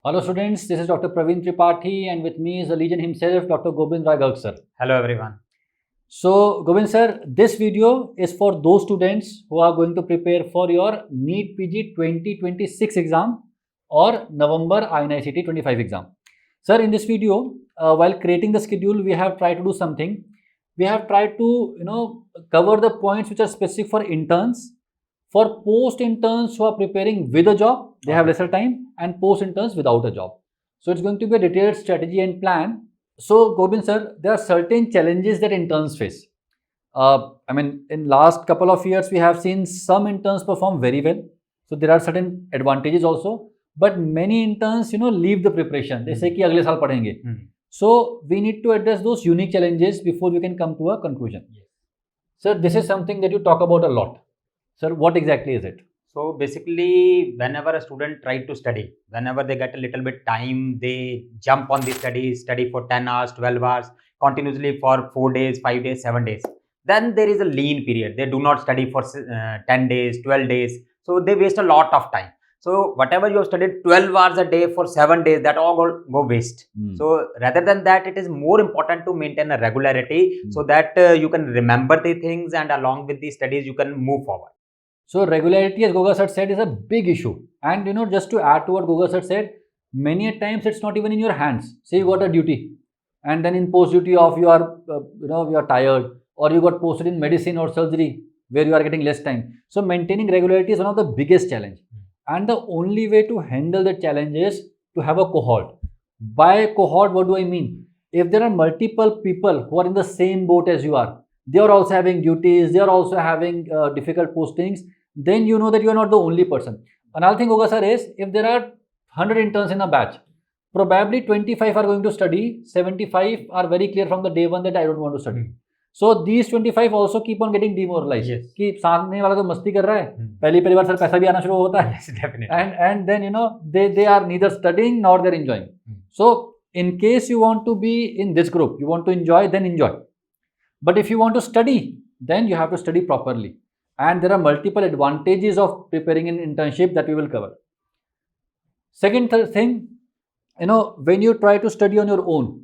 Hello students, this is Dr. Praveen Tripathi and with me is the legend himself, Dr. Gobind Rai Garg sir. Hello everyone. So Gobind sir, this video is for those students who are going to prepare for your NEET PG 2026 exam or November INICET 25 exam. Sir, in this video, while creating the schedule, we have tried to do something. We have tried to cover the points which are specific for interns. For post-interns who are preparing with a job, they have lesser time, and post-interns without a job. So it's going to be a detailed strategy and plan. So Gobind sir, there are certain challenges that interns face. In last couple of years, we have seen some interns perform very well. So there are certain advantages also. But many interns, leave the preparation. They say कि अगले साल पढ़ेंगे. So we need to address those unique challenges before we can come to a conclusion. Yes. Sir, this is something that you talk about a lot. Sir, what exactly is it? So basically, whenever a student tries to study, whenever they get a little bit time, they jump on the study for 10 hours, 12 hours, continuously for 4 days, 5 days, 7 days. Then there is a lean period. They do not study for 10 days, 12 days. So they waste a lot of time. So whatever you have studied 12 hours a day for 7 days, that all go waste. So rather than that, it is more important to maintain a regularity so that you can remember the things, and along with the studies, you can move forward. So regularity, as Goga sir said, is a big issue. And just to add to what Goga sir said, many a times it's not even in your hands. Say you got a duty, and then in post duty of you are, you are tired, or you got posted in medicine or surgery where you are getting less time. So maintaining regularity is one of the biggest challenge. And the only way to handle that challenge is to have a cohort. By cohort, what do I mean? If there are multiple people who are in the same boat as you are, they are also having duties, they are also having difficult postings, then you know that you are not the only person. Another thing, Goga sir, is if there are 100 interns in a batch, probably 25 are going to study, 75 are very clear from the day one that I don't want to study. So these 25 also keep on getting demoralized. Yes. कि सामने वाला तो मस्ती कर रहा है, पहली बार sir पैसा भी आना शुरू होता है. Yes, definitely. And then they are neither studying nor they're enjoying. So in case you want to be in this group, you want to enjoy, then enjoy. But if you want to study, then you have to study properly. And there are multiple advantages of preparing an internship that we will cover. Second thing, when you try to study on your own,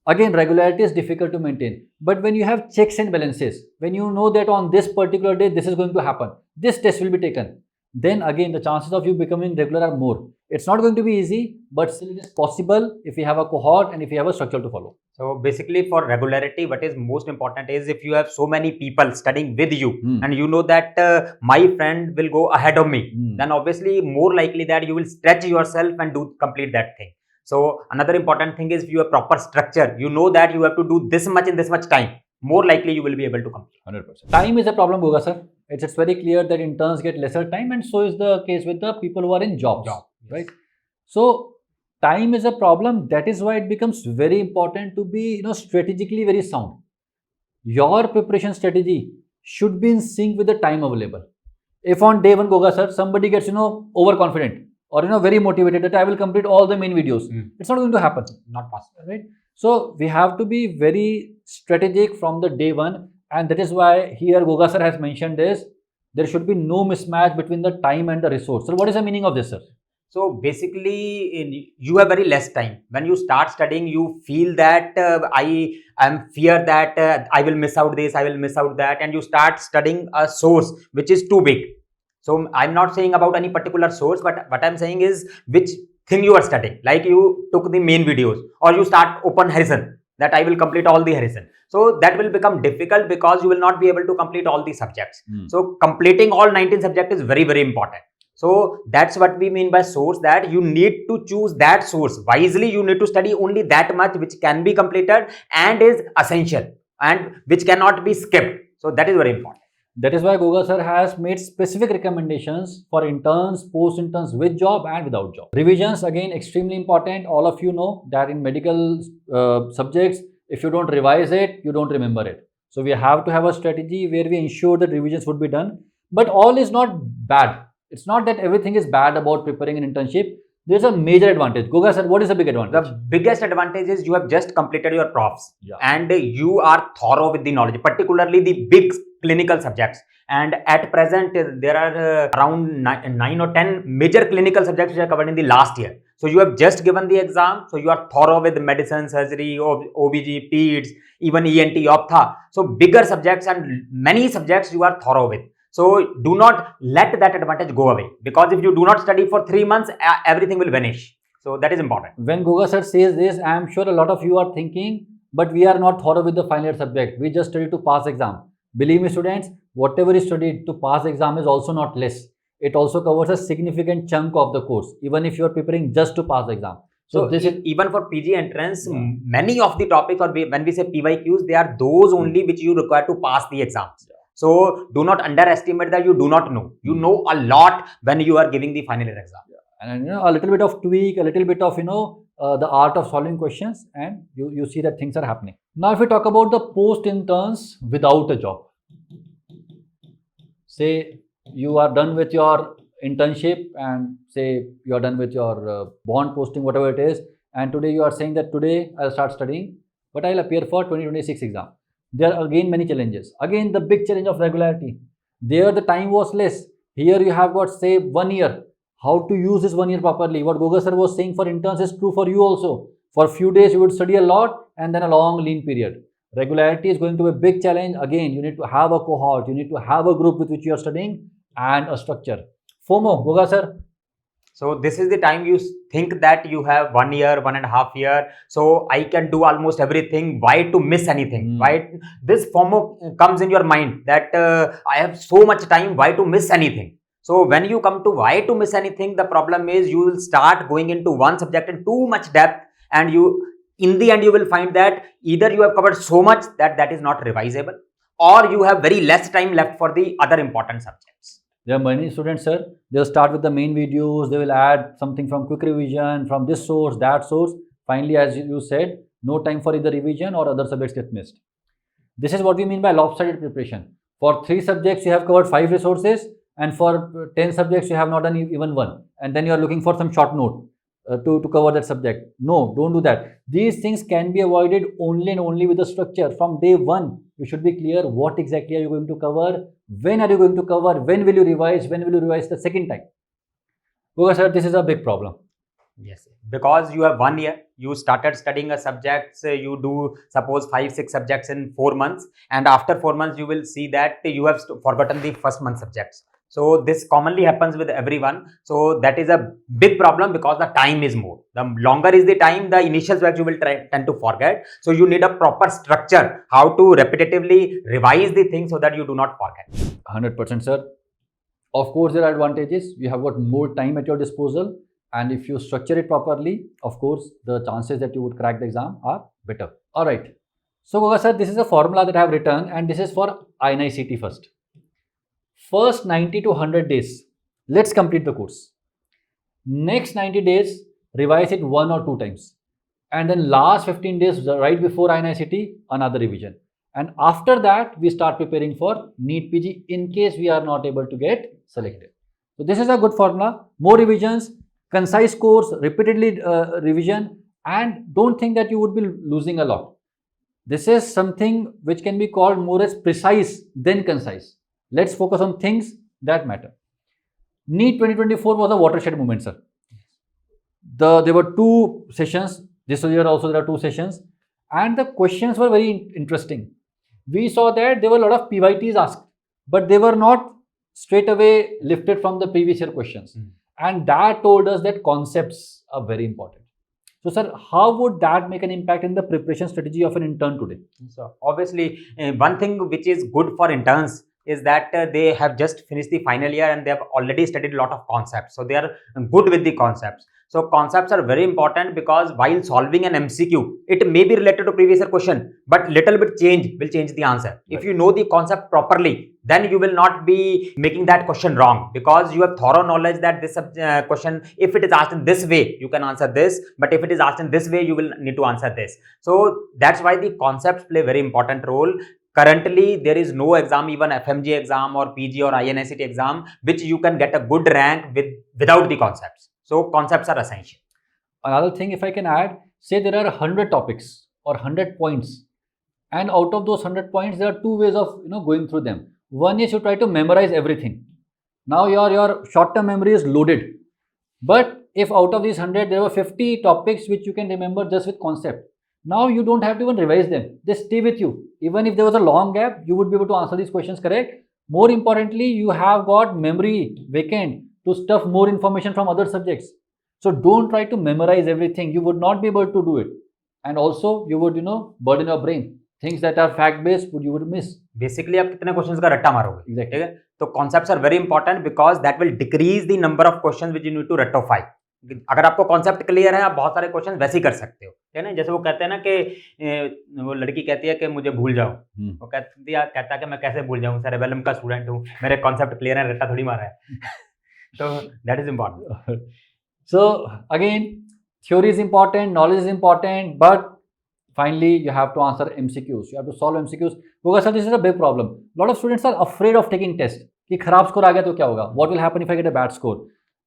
again, regularity is difficult to maintain. But when you have checks and balances, when you know that on this particular day, this is going to happen, this test will be taken, then again, the chances of you becoming regular are more. It's not going to be easy, but still it is possible if you have a cohort and if you have a structure to follow. So basically, for regularity, what is most important is if you have so many people studying with you and you know that my friend will go ahead of me, then obviously more likely that you will stretch yourself and complete that thing. So another important thing is if you have proper structure, you know that you have to do this much in this much time, more likely you will be able to complete. 100%. Time is a problem, Goga sir. It's very clear that interns get lesser time, and so is the case with the people who are in jobs, right? So time is a problem. That is why it becomes very important to be strategically very sound. Your preparation strategy should be in sync with the time available. If on day one, Goga sir, somebody gets overconfident or very motivated that I will complete all the main videos, it's not going to happen. Not possible, right? So we have to be very strategic from the day one, and that is why here Goga sir has mentioned this. There should be no mismatch between the time and the resource. So what is the meaning of this, sir? So basically, you have very less time. When you start studying, you feel that I am fear that I will miss out this, I will miss out that, and you start studying a source which is too big. So I'm not saying about any particular source, but what I'm saying is which thing you are studying. Like you took the main videos, or you start open Harrison, that I will complete all the Harrison. So that will become difficult because you will not be able to complete all the subjects. So completing all 19 subjects is very, very important. So that's what we mean by source, that you need to choose that source wisely. You need to study only that much which can be completed and is essential and which cannot be skipped. So that is very important. That is why Goga sir has made specific recommendations for interns, post-interns with job and without job. Revisions, again, extremely important. All of you know that in medical subjects, if you don't revise it, you don't remember it. So we have to have a strategy where we ensure that revisions would be done. But all is not bad. It's not that everything is bad about preparing an internship. There's a major advantage. Goga sir, what is the big advantage? The biggest advantage is you have just completed your profs and you are thorough with the knowledge, particularly the big clinical subjects. And at present, there are around 9 or 10 major clinical subjects which are covered in the last year. So you have just given the exam. So you are thorough with medicine, surgery, OBG, PEDS, even ENT, Optha. So bigger subjects and many subjects you are thorough with. So do not let that advantage go away, because if you do not study for 3 months, everything will vanish. So that is important. When Goga sir says this, I am sure a lot of you are thinking, but we are not thorough with the final year subject. We just study to pass exam. Believe me, students, whatever is studied to pass exam is also not less. It also covers a significant chunk of the course, even if you are preparing just to pass exam. So this is even for PG entrance, many of the topics, or when we say PYQs, they are those only which you require to pass the exams. So do not underestimate that you do not know. You know a lot when you are giving the final year exam. And a little bit of tweak, a little bit of the art of solving questions, and you see that things are happening. Now, if we talk about the post-interns without a job, say you are done with your internship and say you are done with your bond posting, whatever it is, and today you are saying that today I'll start studying, but I'll appear for 2026 exam. There are again many challenges. Again, the big challenge of regularity. There the time was less. Here you have got, say, 1 year. How to use this 1 year properly? What Goga sir was saying for interns is true for you also. For a few days you would study a lot and then a long lean period. Regularity is going to be a big challenge. Again, you need to have a cohort. You need to have a group with which you are studying and a structure. FOMO, Goga sir. So this is the time you think that you have 1 year, 1.5 years. So I can do almost everything. Why to miss anything? Why this FOMO comes in your mind that I have so much time. Why to miss anything? So when you come to why to miss anything, the problem is you will start going into one subject in too much depth, and in the end you will find that either you have covered so much that is not revisable, or you have very less time left for the other important subjects. There are many students, sir. They'll start with the main videos. They will add something from quick revision, from this source, that source. Finally, as you said, no time for either revision or other subjects get missed. This is what we mean by lopsided preparation. For 3 subjects, you have covered 5 resources, and for 10 subjects, you have not done even one. And then you are looking for some short note to cover that subject. No, don't do that. These things can be avoided only and only with the structure. From day one, you should be clear what exactly are you going to cover, when are you going to cover, when will you revise the second time. Because sir, this is a big problem. Yes, because you have 1 year, you started studying a subject, you do suppose 5-6 subjects in 4 months, and after 4 months you will see that you have forgotten the first month subjects. So this commonly happens with everyone. So that is a big problem because the time is more. The longer is the time, the initial subject you will tend to forget. So you need a proper structure, how to repetitively revise the thing so that you do not forget. 100%, sir. Of course, there are advantages. You have got more time at your disposal. And if you structure it properly, of course, the chances that you would crack the exam are better. All right. So, Goga sir, this is a formula that I have written, and this is for INI CET first. First 90 to 100 days, let's complete the course. Next 90 days, revise it 1 or 2 times. And then last 15 days, right before INI CET, another revision. And after that, we start preparing for NEET PG in case we are not able to get selected. So this is a good formula. More revisions, concise course, repeatedly revision, and don't think that you would be losing a lot. This is something which can be called more as precise than concise. Let's focus on things that matter. NEET 2024 was a watershed moment, sir. There were 2 sessions. This year also there are 2 sessions. And the questions were very interesting. We saw that there were a lot of PYTs asked, but they were not straight away lifted from the previous year questions. And that told us that concepts are very important. So, sir, how would that make an impact in the preparation strategy of an intern today? So, obviously, one thing which is good for interns is that they have just finished the final year and they have already studied a lot of concepts. So, they are good with the concepts. So, concepts are very important because while solving an MCQ, it may be related to previous year question, but little bit will change the answer. Right. If you know the concept properly, then you will not be making that question wrong because you have thorough knowledge that this question, if it is asked in this way, you can answer this, but if it is asked in this way, you will need to answer this. So, that's why the concepts play a very important role. Currently, there is no exam, even FMG exam or PG or INICET exam, which you can get a good rank without the concepts. So, concepts are essential. Another thing, if I can add, say there are 100 topics or 100 points, and out of those 100 points, there are 2 ways of going through them. One is you try to memorize everything. Now your short-term memory is loaded. But if out of these 100 there were 50 topics which you can remember just with concept, now you don't have to even revise them. They stay with you. Even if there was a long gap, you would be able to answer these questions correct. More importantly, you have got memory vacant to stuff more information from other subjects. So don't try to memorize everything. You would not be able to do it. And also you would, burden your brain. Things that are fact based you would miss. Basically आप कितने questions का रट्टा मारोगे. Exactly. ठीक है. तो concepts are very important because that will decrease the number of questions which you need to रट्टोफाई. अगर आपको कॉन्सेप्ट क्लियर है, आप बहुत सारे क्वेश्चन वैसे ही कर सकते हो. है ना. जैसे वो कहते हैं ना कि वो लड़की कहती है कि मुझे भूल जाओ. वो कहता है कि मैं कैसे भूल जाऊं, सेरेबेलम का स्टूडेंट हूं, मेरे कॉन्सेप्ट क्लियर है, रट्टा थोड़ी मारा है. तो that is important. So again, theory is important, knowledge is important, but finally you have to answer MCQs. You have to solve MCQs. Because sir, this is a big problem. A lot of students are afraid of taking tests. कि खराब score आ गया तो क्या होगा? What will happen if I get a bad score?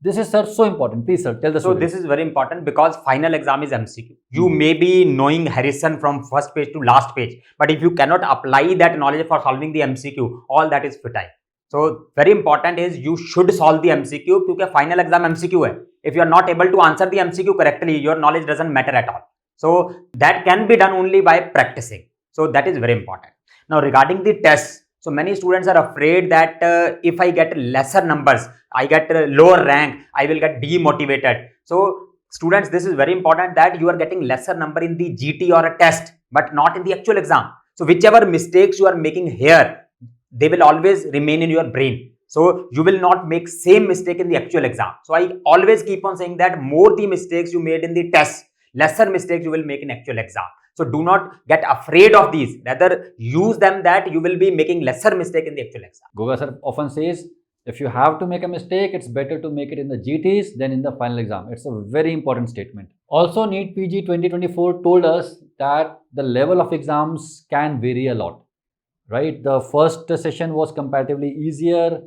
This is sir so important. Please sir, tell the So story. this is very important because final exam is MCQ. You may be knowing Harrison from first page to last page, but if you cannot apply that knowledge for solving the MCQ, all that is futile. So very important is you should solve the MCQ क्योंकि final exam MCQ है. If you are not able to answer the MCQ correctly, your knowledge doesn't matter at all. So that can be done only by practicing. So that is very important. Now regarding the tests, so many students are afraid that if I get lesser numbers, I get lower rank, I will get demotivated. So students, this is very important that you are getting lesser number in the GT or a test, but not in the actual exam. So whichever mistakes you are making here, they will always remain in your brain. So you will not make same mistake in the actual exam. So I always keep on saying that more the mistakes you made in the test, lesser mistakes you will make in actual exam. So do not get afraid of these. Rather use them that you will be making lesser mistake in the actual exam. Goga sir often says, if you have to make a mistake, it's better to make it in the GTs than in the final exam. It's a very important statement. Also, NEET PG 2024 told us that the level of exams can vary a lot. Right? The first session was comparatively easier.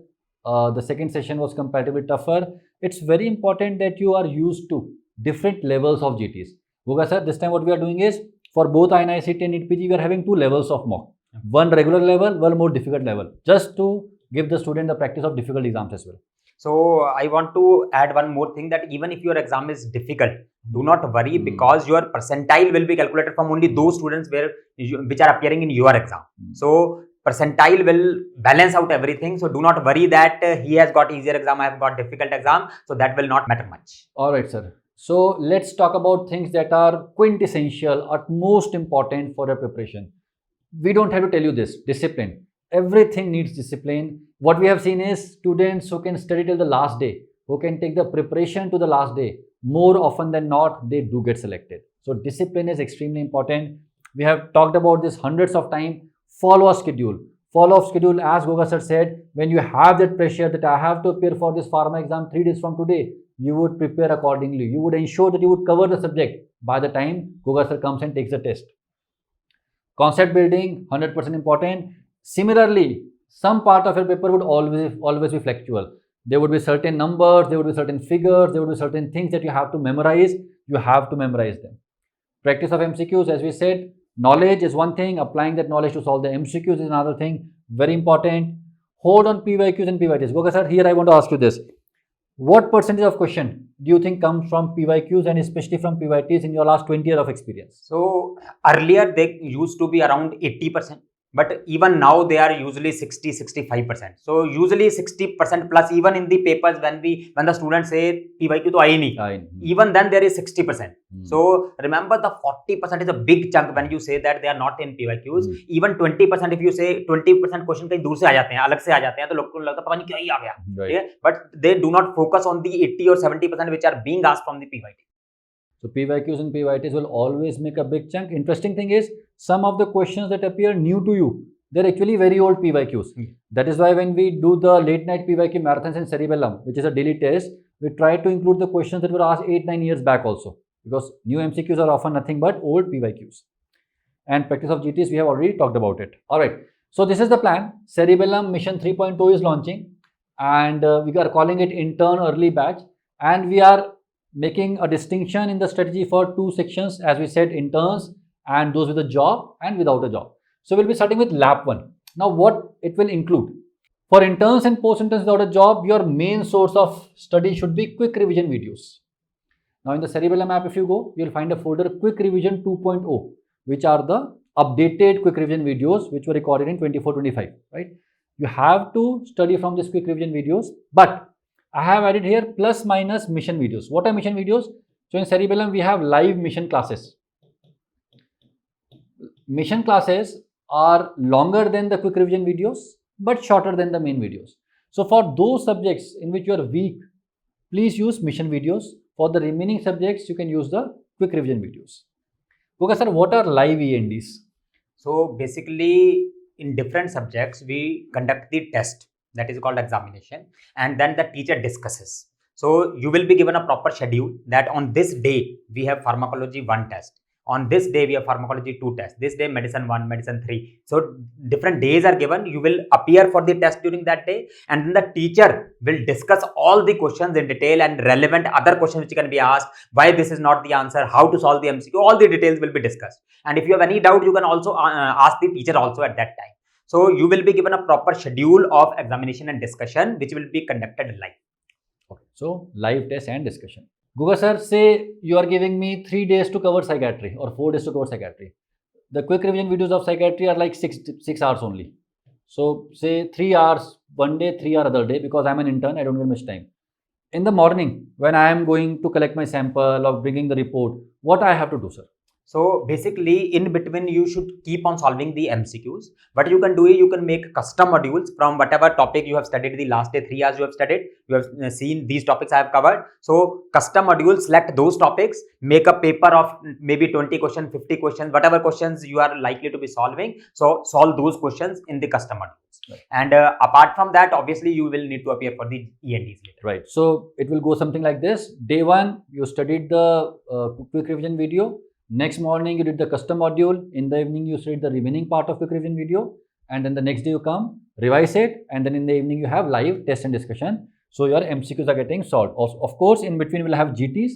The second session was comparatively tougher. It's very important that you are used to different levels of GTs. Goga sir, this time what we are doing is, for both INICET and NEET PG, we are having two levels of mock. One regular level, one more difficult level, just to give the student the practice of difficult exams as well. So I want to add one more thing, that even if your exam is difficult, do not worry because your percentile will be calculated from only those students which are appearing in your exam. So percentile will balance out everything. So do not worry that he has got easier exam, I have got difficult exam. So that will not matter much. All right, sir. So let's talk about things that are quintessential or most important for your preparation. We don't have to tell you this. Discipline. Everything needs discipline. What we have seen is students who can study till the last day, who can take the preparation to the last day, more often than not, they do get selected. So discipline is extremely important. We have talked about this hundreds of times. Follow a schedule. Follow a schedule, as Goga sir said, when you have that pressure that I have to appear for this pharma exam 3 days from today, you would prepare accordingly. You would ensure that you would cover the subject by the time Goga sir comes and takes the test. Concept building, 100% important. Similarly, some part of your paper would always be factual. There would be certain numbers, there would be certain figures, there would be certain things that you have to memorize. You have to memorize them. Practice of MCQs, as we said, knowledge is one thing. Applying that knowledge to solve the MCQs is another thing. Very important. Hold on PYQs and PYTs. Goga sir, here I want to ask you this. What percentage of question do you think comes from PYQs and especially from PYTs in your last 20 years of experience? So earlier they used to be around 80%. But even now they are usually 60-65%. So usually 60% plus, even in the papers when the students say PYQ to INI, even then there is 60%. So remember, the 40% is a big chunk when you say that they are not in PYQs. Even 20%, if you say 20% question कहीं दूर से आ जाते हैं, अलग से आ जाते हैं, तो लोगों को लगता है पता नहीं क्या ही आ गया. Yeah? But they do not focus on the 80 or 70% which are being asked from the PYT. So PYQs and PYTs will always make a big chunk. Interesting thing is, some of the questions that appear new to you, they're actually very old PYQs. That is why when we do the late night PYQ marathons in Cerebellum, which is a daily test, we try to include the questions that were asked 8-9 years back also. Because new MCQs are often nothing but old PYQs. And practice of GTs, we have already talked about it. Alright, so this is the plan. Cerebellum Mission 3.0 is launching. And we are calling it Intern Early Batch. And we are making a distinction in the strategy for two sections, as we said, interns and those with a job and without a job. So we'll be starting with lap 1. Now what it will include? For interns and post-interns without a job, your main source of study should be quick revision videos. Now in the Cerebellum app, if you go, you'll find a folder Quick Revision 2.0, which are the updated quick revision videos which were recorded in 24-25, right? You have to study from these quick revision videos, but I have added here plus minus mission videos. What are mission videos? So in Cerebellum, we have live mission classes. Mission classes are longer than the quick revision videos, but shorter than the main videos. So for those subjects in which you are weak, please use mission videos. For the remaining subjects, you can use the quick revision videos. Okay, sir, what are live ENDs? So basically, in different subjects, we conduct the test, that is called examination, and then the teacher discusses. So you will be given a proper schedule that on this day we have pharmacology 1 test. On this day we have pharmacology 2 tests. This day medicine 1, medicine 3. So different days are given. You will appear for the test during that day, and then the teacher will discuss all the questions in detail and relevant other questions which can be asked. Why this is not the answer, how to solve the MCQ, all the details will be discussed. And if you have any doubt, you can also ask the teacher also at that time. So you will be given a proper schedule of examination and discussion which will be conducted live. Okay. So live test and discussion. Guga sir, say you are giving me 3 days to cover psychiatry or 4 days to cover psychiatry. The quick revision videos of psychiatry are like 6 hours only. So say 3 hours one day, 3 hours other day, because I'm an intern, I don't get much time. In the morning, when I am going to collect my sample or bringing the report, what I have to do, sir? So basically, in between, you should keep on solving the MCQs. What you can do is you can make custom modules from whatever topic you have studied the last day, 3 hours you have studied. You have seen these topics I have covered. So custom modules, select those topics, make a paper of maybe 20 questions, 50 questions, whatever questions you are likely to be solving. So solve those questions in the custom modules. Right. And apart from that, obviously, you will need to appear for the ENDs later. Right. So it will go something like this. Day 1, you studied the quick revision video. Next morning, you did the custom module. In the evening, you studied the remaining part of quick revision video. And then the next day you come, revise it. And then in the evening, you have live test and discussion. So your MCQs are getting solved. Of course, in between, we'll have GTs.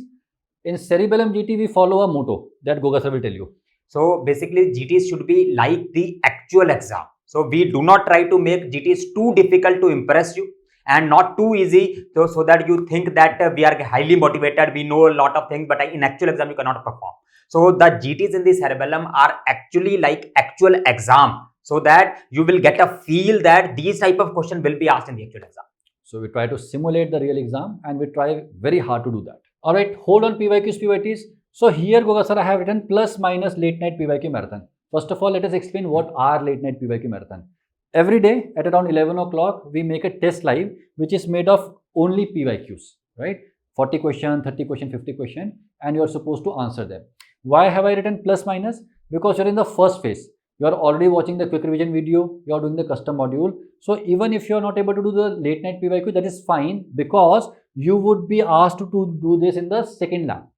In Cerebellum GT, we follow a motto that Goga sir will tell you. So basically, GTs should be like the actual exam. So we do not try to make GTs too difficult to impress you and not too easy so that you think that we are highly motivated, we know a lot of things, but in actual exam, you cannot perform. So the GTs in the Cerebellum are actually like actual exam, so that you will get a feel that these type of questions will be asked in the actual exam. So we try to simulate the real exam and we try very hard to do that. Alright, hold on PYQs, PYTs. So here Goga sir, I have written plus minus late night PYQ marathon. First of all, let us explain what are late night PYQ marathon. Every day at around 11 o'clock, we make a test live which is made of only PYQs, right? 40 question, 30 question, 50 question, and you are supposed to answer them. Why have I written plus minus? Because you're in the first phase. You are already watching the quick revision video, you are doing the custom module. So even if you are not able to do the late night PYQ, that is fine, because you would be asked to do this in the second lab.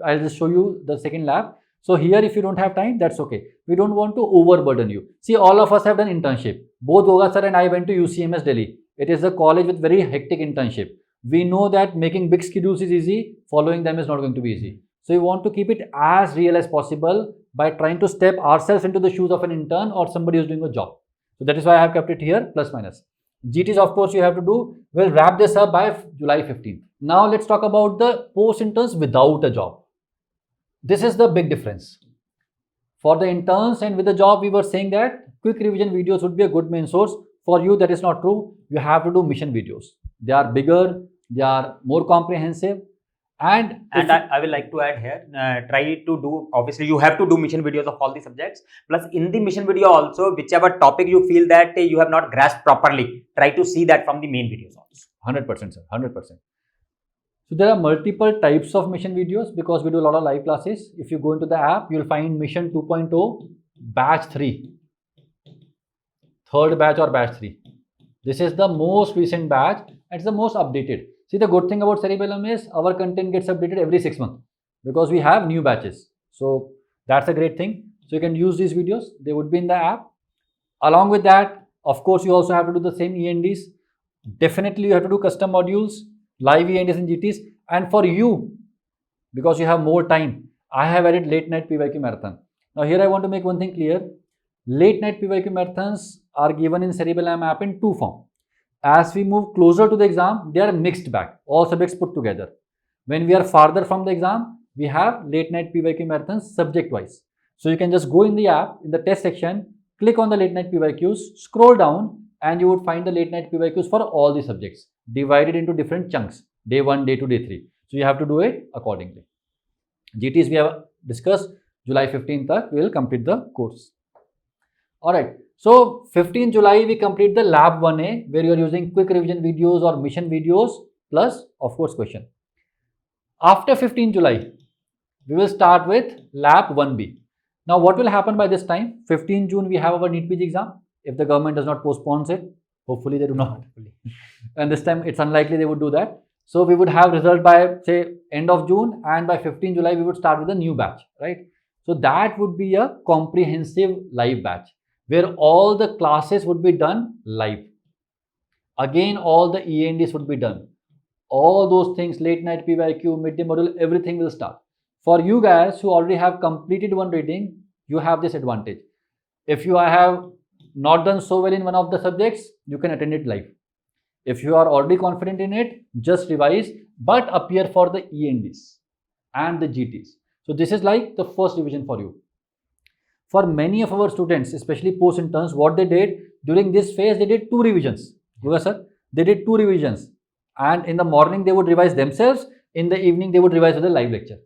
I'll just show you the second lab. So here, if you don't have time, that's okay. We don't want to overburden you. See, all of us have done internship. Both Goga sir and I went to UCMS Delhi. It is a college with very hectic internship. We know that making big schedules is easy, following them is not going to be easy. So we want to keep it as real as possible by trying to step ourselves into the shoes of an intern or somebody who's doing a job. So that is why I have kept it here, plus minus. GTs, of course, you have to do. We'll wrap this up by July 15th. Now let's talk about the post-interns without a job. This is the big difference. For the interns and with the job, we were saying that quick revision videos would be a good main source. For you, that is not true. You have to do mission videos. They are bigger, they are more comprehensive. And I will like to add here, try to do, obviously you have to do mission videos of all the subjects, plus in the mission video also, whichever topic you feel that you have not grasped properly, try to see that from the main videos also. 100%, sir, 100%. So there are multiple types of mission videos because we do a lot of live classes. If you go into the app, you'll find mission 2.0, batch 3, third batch or batch 3. This is the most recent batch and it's the most updated. See, the good thing about Cerebellum is our content gets updated every 6 months because we have new batches. So that's a great thing. So you can use these videos. They would be in the app. Along with that, of course, you also have to do the same ENDs. Definitely, you have to do custom modules, live ENDs and GTs. And for you, because you have more time, I have added late night PYQ marathon. Now here I want to make one thing clear. Late night PYQ marathons are given in Cerebellum app in 2 forms. As we move closer to the exam, they are mixed bag, all subjects put together. When we are farther from the exam, we have late night PYQ marathons subject wise. So you can just go in the app, in the test section, click on the late night PYQs, scroll down, and you would find the late night PYQs for all the subjects divided into different chunks, day 1, day 2, day 3. So you have to do it accordingly. GTs we have discussed, July 15th we will complete the course. Alright, so 15th July we complete the lab 1A where you are using quick revision videos or mission videos plus of course question. After 15th July, we will start with lab 1B. Now what will happen by this time? 15th June we have our NEET PG exam. If the government does not postpone it, hopefully they do not. And this time it's unlikely they would do that. So we would have result by say end of June, and by 15th July we would start with a new batch, right? So that would be a comprehensive live batch where all the classes would be done live. Again, all the ENDs would be done. All those things, late night PYQ, midday module, everything will start. For you guys who already have completed one reading, you have this advantage. If you have not done so well in one of the subjects, you can attend it live. If you are already confident in it, just revise, but appear for the ENDs and the GTs. So this is like the first revision for you. For many of our students, especially post-interns, what they did during this phase, they did 2 revisions. Yoga sir, they did 2 revisions, and in the morning they would revise themselves, in the evening they would revise with the live lecture.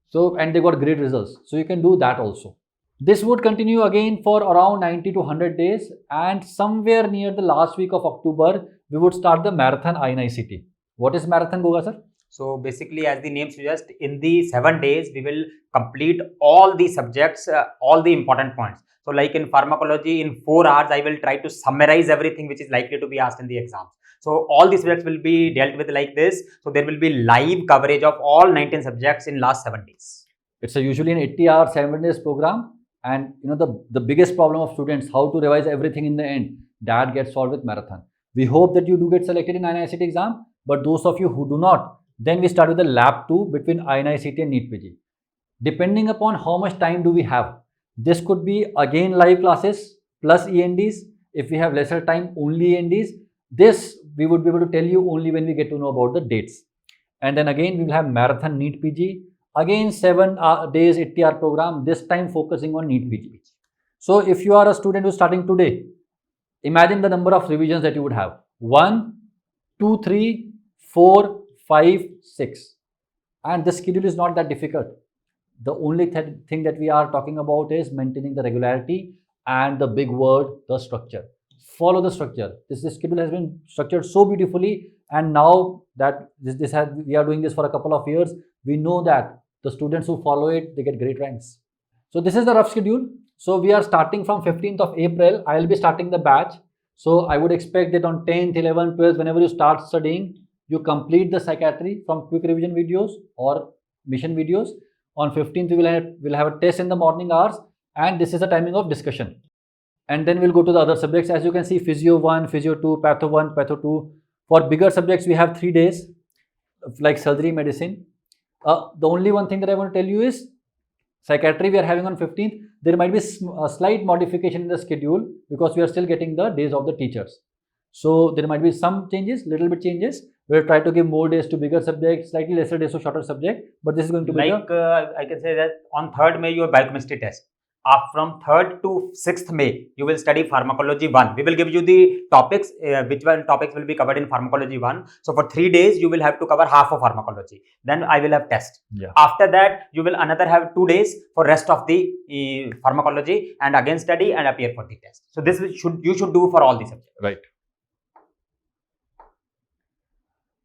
So, and they got great results. So you can do that also. This would continue again for around 90 to 100 days, and somewhere near the last week of October, we would start the marathon INICET. What is marathon, Goga sir? So basically, as the name suggests, in the 7 days, we will complete all the subjects, all the important points. So like in pharmacology, in 4 hours, I will try to summarize everything which is likely to be asked in the exams. So all the subjects will be dealt with like this. So there will be live coverage of all 19 subjects in last 7 days. It's usually an 80-hour, 7 days program. And you know, the biggest problem of students, how to revise everything in the end, that gets solved with marathon. We hope that you do get selected in INICET exam, but those of you who do not, then we start with the lab 2 between INICET and NEET PG. Depending upon how much time do we have, this could be again live classes plus ENDs. If we have lesser time, only ENDs. This we would be able to tell you only when we get to know about the dates. And then again, we will have marathon NEET PG. Again, 7 days 80-hour program, this time focusing on NEET PG. So if you are a student who's starting today, imagine the number of revisions that you would have. 1, 2, 3, 4, 5, 6. And the schedule is not that difficult. The only thing that we are talking about is maintaining the regularity and the big word, the structure. Follow the structure. This schedule has been structured so beautifully, and now that we are doing this for a couple of years, we know that the students who follow it, they get great ranks. So this is the rough schedule. So we are starting from 15th of April. I will be starting the batch. So I would expect that on 10th, 11th, 12th, whenever you start studying, you complete the psychiatry from quick revision videos or mission videos. On 15th, we will have a test in the morning hours, and this is the timing of discussion. And then we'll go to the other subjects. As you can see, Physio 1, Physio 2, Patho 1, Patho 2. For bigger subjects, we have 3 days, like surgery, medicine. The only one thing that I want to tell you is, psychiatry we are having on 15th. There might be a slight modification in the schedule because we are still getting the days of the teachers. So there might be some changes, little bit changes. We'll try to give more days to bigger subjects, slightly lesser days to shorter subject. But this is going to be like I can say that on 3rd May, your biochemistry test. From 3rd to 6th May, you will study pharmacology 1. We will give you the topics, which one topics will be covered in pharmacology 1. So for 3 days, you will have to cover half of pharmacology. Then I will have test. Yeah. After that, you will another have 2 days for rest of the pharmacology, and again study and appear for the test. So this you should do for all the subjects. Right.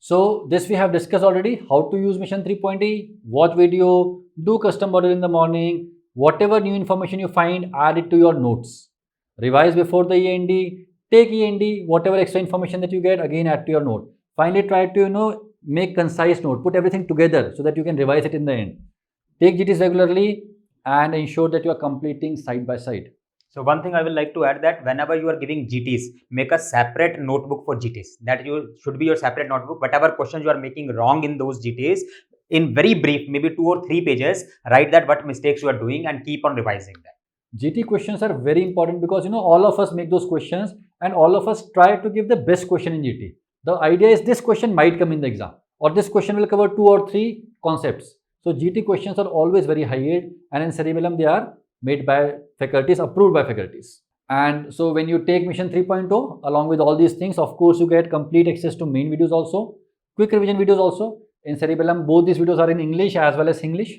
So this we have discussed already, how to use Mission 3.E, watch video, do custom model in the morning. Whatever new information you find, add it to your notes. Revise before the END, take END, whatever extra information that you get, again add to your note. Finally, try to, make concise note, put everything together so that you can revise it in the end. Take GTs regularly and ensure that you are completing side by side. So one thing I will like to add, that whenever you are giving GTs, make a separate notebook for GTs. That should be your separate notebook. Whatever questions you are making wrong in those GTs, in very brief, maybe 2 or 3 pages, write that what mistakes you are doing and keep on revising that. GT questions are very important because all of us make those questions and all of us try to give the best question in GT. The idea is this question might come in the exam. or this question will cover 2 or 3 concepts. So GT questions are always very high yield, and in Cerebellum they are made by faculties, approved by faculties. And so when you take Mission 3.0 along with all these things, of course you get complete access to main videos also, quick revision videos also. In Cerebellum both these videos are in English as well as English.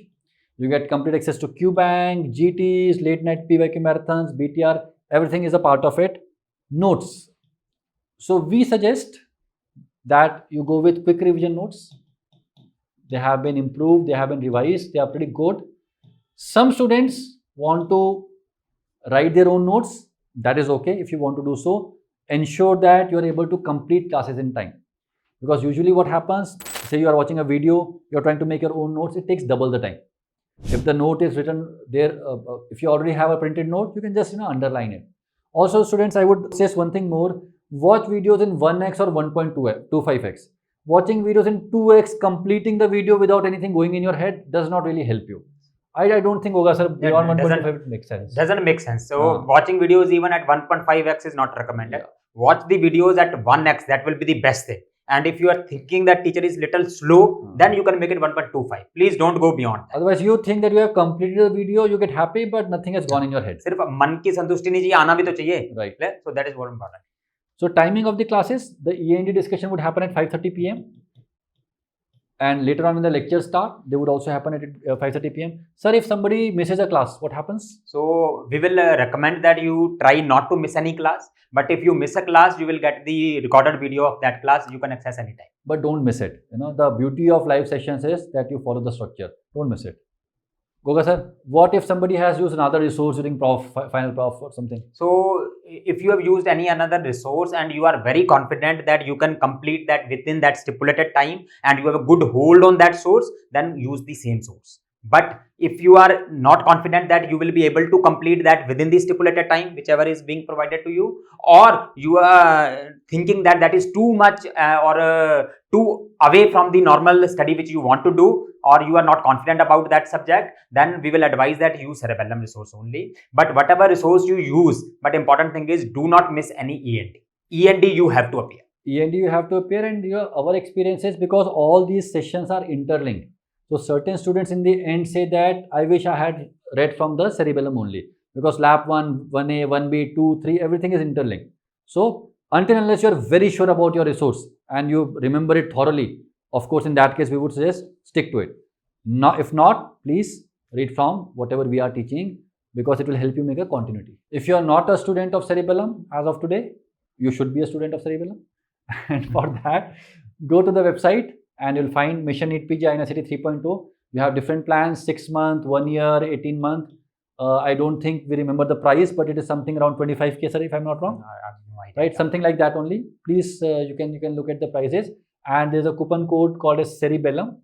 You get complete access to QBank, GTs, late night PYQ marathons, BTR, everything is a part of it. Notes. So we suggest that you go with quick revision notes. They have been improved, they have been revised, they are pretty good. Some students want to write their own notes. That is okay if you want to do so. Ensure that you are able to complete classes in time. Because usually what happens, say you are watching a video, you are trying to make your own notes, it takes double the time. If the note is written there, if you already have a printed note, you can just underline it. Also students, I would say one thing more, watch videos in 1x or 1.25x. Watching videos in 2x, completing the video without anything going in your head does not really help you. I don't think Goga sir, beyond 1.5 makes sense. Doesn't make sense. So watching videos even at 1.5x is not recommended. Watch the videos at 1x, that will be the best thing. And if you are thinking that teacher is little slow, then you can make it 1.25. Please don't go beyond that. Otherwise you think that you have completed the video, you get happy, but nothing has gone in your head. सिर्फ मन की संतुष्टि नहीं चाहिए, आना भी तो चाहिए. Right. So that is what important. So timing of the classes, the END discussion would happen at 5:30 p.m. and later on when the lectures start, they would also happen at 5:30 p.m. Sir, if somebody misses a class, what happens? So we will recommend that you try not to miss any class. But if you miss a class, you will get the recorded video of that class. You can access anytime. But don't miss it. The beauty of live sessions is that you follow the structure. Don't miss it. Goga sir, what if somebody has used another resource during final prof or something? So if you have used any another resource and you are very confident that you can complete that within that stipulated time and you have a good hold on that source, then use the same source. But if you are not confident that you will be able to complete that within the stipulated time, whichever is being provided to you, or you are thinking that that is too much or too away from the normal study which you want to do, or you are not confident about that subject, then we will advise that use Cerebellum resource only. But whatever resource you use, but important thing is do not miss any END. END you have to appear. END you have to appear, and our experiences, because all these sessions are interlinked. So certain students in the end say that I wish I had read from the Cerebellum only, because lap 1, 1A, 1B, 2, 3, everything is interlinked. So until unless you are very sure about your resource and you remember it thoroughly, of course in that case we would suggest stick to it. If not, please read from whatever we are teaching, because it will help you make a continuity. If you are not a student of Cerebellum as of today, you should be a student of Cerebellum. And for that, go to the website and you'll find Mission NEET PG INICET 3.0. You have different plans, 6 month, 1 year, 18 month. I don't think we remember the price, but it is something around 25k, sir, if I'm not wrong. I have no idea. Right, something like that only. Please, you can look at the prices, and there's a coupon code called as Cerebellum,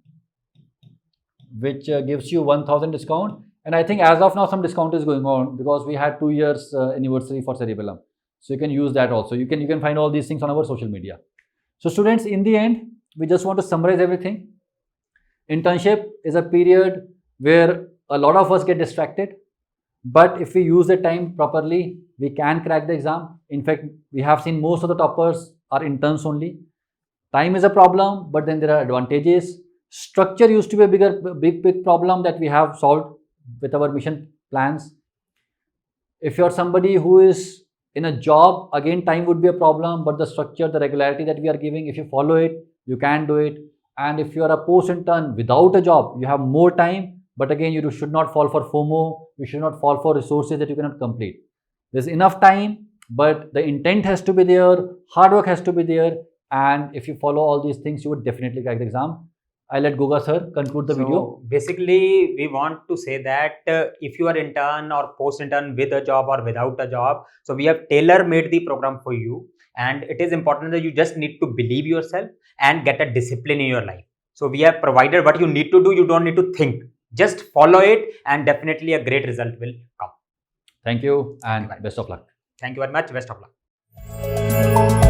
which gives you 1000 discount. And I think as of now some discount is going on because we had 2 years anniversary for Cerebellum. So you can use that also. You can find all these things on our social media. So students, in the end, we just want to summarize everything. Internship is a period where a lot of us get distracted, but if we use the time properly, we can crack the exam. In fact, we have seen most of the toppers are interns only. Time is a problem, but then there are advantages. Structure used to be a big problem that we have solved with our mission plans. If you're somebody who is in a job, again time would be a problem, but the structure, the regularity that we are giving, if you follow it, you can do it. And if you are a post-intern without a job, you have more time, but again you should not fall for FOMO, you should not fall for resources that you cannot complete. There's enough time, but the intent has to be there, hard work has to be there, and if you follow all these things, you would definitely crack the exam. I'll let Goga sir conclude the video. Basically, we want to say that if you are intern or post-intern with a job or without a job, so we have tailor-made the program for you. And it is important that you just need to believe yourself and get a discipline in your life. So we have provided what you need to do. You don't need to think. Just follow it and definitely a great result will come. Thank you and best of luck. Thank you very much. Best of luck.